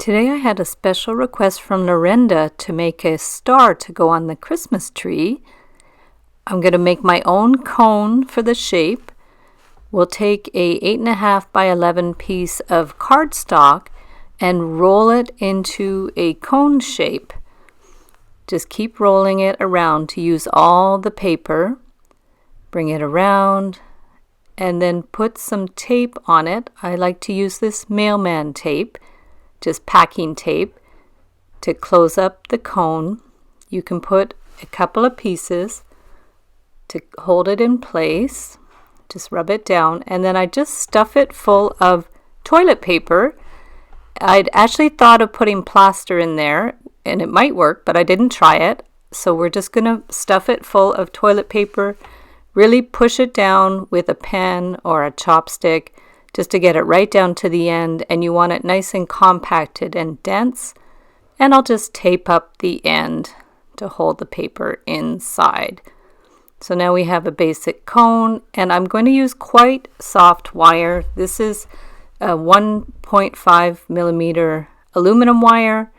Today I had a special request from Lorenda to make a star to go on the Christmas tree. I'm going to make my own cone for the shape. We'll take a 8.5 by 11 piece of cardstock and roll it into a cone shape. Just keep rolling it around to use all the paper. Bring it around and then put some tape on it. I like to use this mailman tape, just packing tape, to close up the cone. You can put a couple of pieces to hold it in place. Just rub it down, and then I just stuff it full of toilet paper. I'd actually thought of putting plaster in there, and it might work, but I didn't try it. So we're just going to stuff it full of toilet paper, really push it down with a pen or a chopstick just to get it right down to the end, and you want it nice and compacted and dense. And I'll just tape up the end to hold the paper inside. So now we have a basic cone, and I'm going to use quite soft wire. This is a 1.5 millimeter aluminum wire.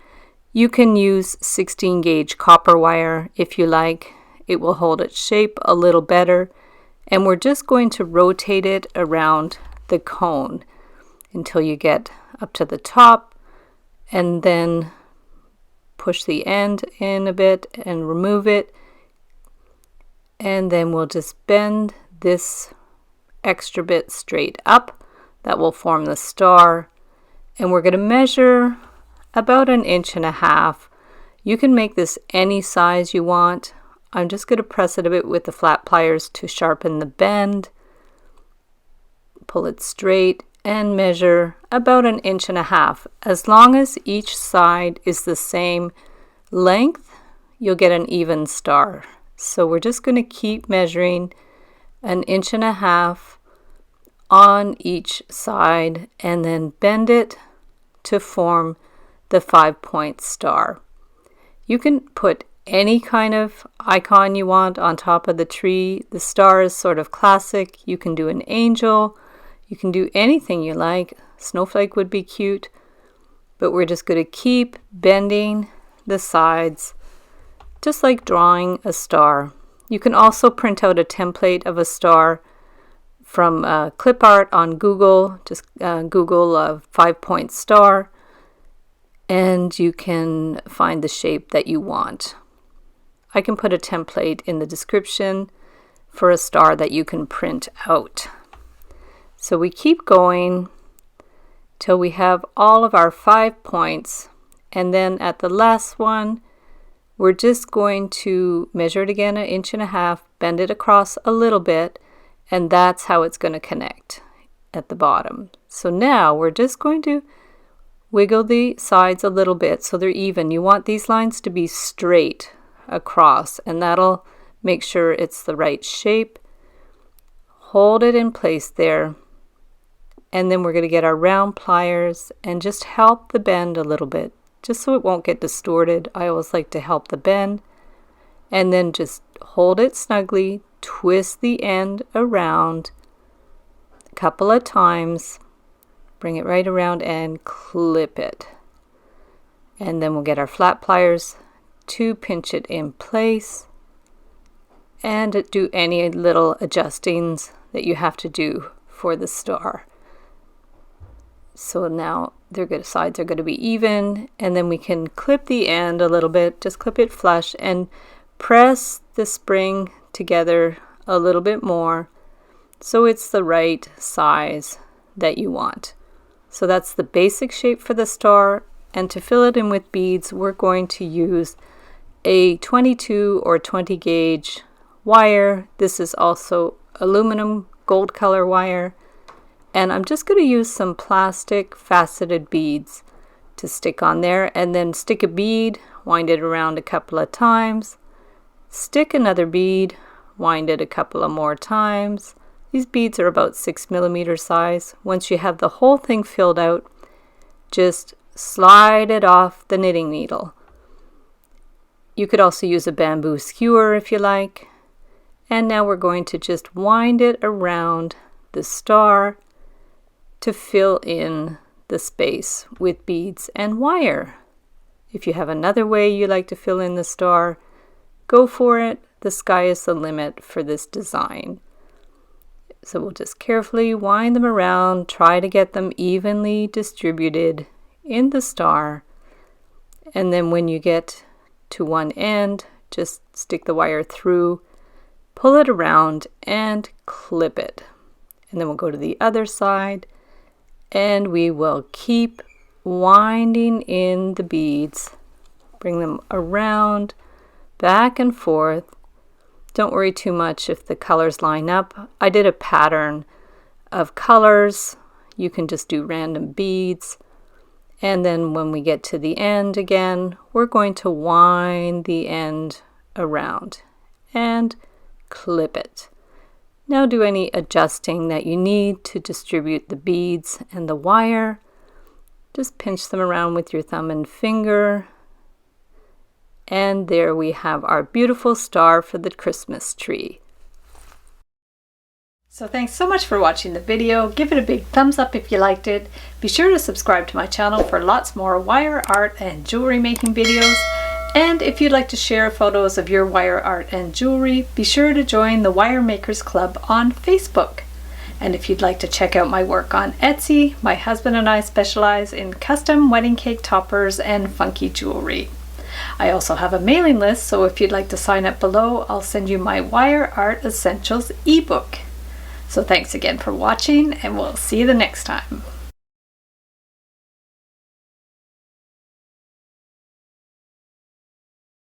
You can use 16 gauge copper wire if you like. It will hold its shape a little better. And we're just going to rotate it around the cone until you get up to the top, and then push the end in a bit and remove it. And then we'll just bend this extra bit straight up. That will form the star. And we're going to measure about 1.5 inches. You can make this any size you want. I'm just going to press it a bit with the flat pliers to sharpen the bend. Pull it straight and measure about 1.5 inches. As long as each side is the same length, you'll get an even star. So we're just going to keep measuring 1.5 inches on each side and then bend it to form the 5-point star. You can put any kind of icon you want on top of the tree. The star is sort of classic. You can do an angel. You can do anything you like. Snowflake would be cute. But we're just going to keep bending the sides, just like drawing a star. You can also print out a template of a star from clip art on Google. Just Google a 5-point star, and you can find the shape that you want. I can put a template in the description for a star that you can print out. So we keep going till we have all of our 5 points, and then at the last one we're just going to measure it again 1.5 inches, bend it across a little bit, and that's how it's going to connect at the bottom. So now we're just going to wiggle the sides a little bit so they're even. You want these lines to be straight across, and that'll make sure it's the right shape. Hold it in place there, and then we're going to get our round pliers and just help the bend a little bit, just so it won't get distorted. I always like to help the bend, and then just hold it snugly, twist the end around a couple of times, bring it right around and clip it. And then we'll get our flat pliers to pinch it in place and do any little adjustings that you have to do for the star. So now sides are going to be even, and then we can clip the end a little bit, just clip it flush and press the spring together a little bit more so it's the right size that you want. So that's the basic shape for the star, and to fill it in with beads we're going to use a 22 or 20 gauge wire. This is also aluminum gold color wire. And I'm just going to use some plastic faceted beads to stick on there, and then stick a bead, wind it around a couple of times, stick another bead, wind it a couple of more times. These beads are about 6 millimeter size. Once you have the whole thing filled out, just slide it off the knitting needle. You could also use a bamboo skewer if you like. And now we're going to just wind it around the star to fill in the space with beads and wire. If you have another way you like to fill in the star, go for it. The sky is the limit for this design. So we'll just carefully wind them around, try to get them evenly distributed in the star. And then when you get to one end, just stick the wire through, pull it around, and clip it. And then we'll go to the other side, and we will keep winding in the beads. Bring them around, back and forth. Don't worry too much if the colors line up. I did a pattern of colors. You can just do random beads. And then when we get to the end again, we're going to wind the end around and clip it. Now do any adjusting that you need to distribute the beads and the wire. Just pinch them around with your thumb and finger. And there we have our beautiful star for the Christmas tree. So thanks so much for watching the video. Give it a big thumbs up if you liked it. Be sure to subscribe to my channel for lots more wire art and jewelry making videos. And if you'd like to share photos of your wire art and jewelry, be sure to join the Wire Makers Club on Facebook. And if you'd like to check out my work on Etsy, my husband and I specialize in custom wedding cake toppers and funky jewelry. I also have a mailing list, so if you'd like to sign up below, I'll send you my Wire Art Essentials ebook. So thanks again for watching, and we'll see you the next time.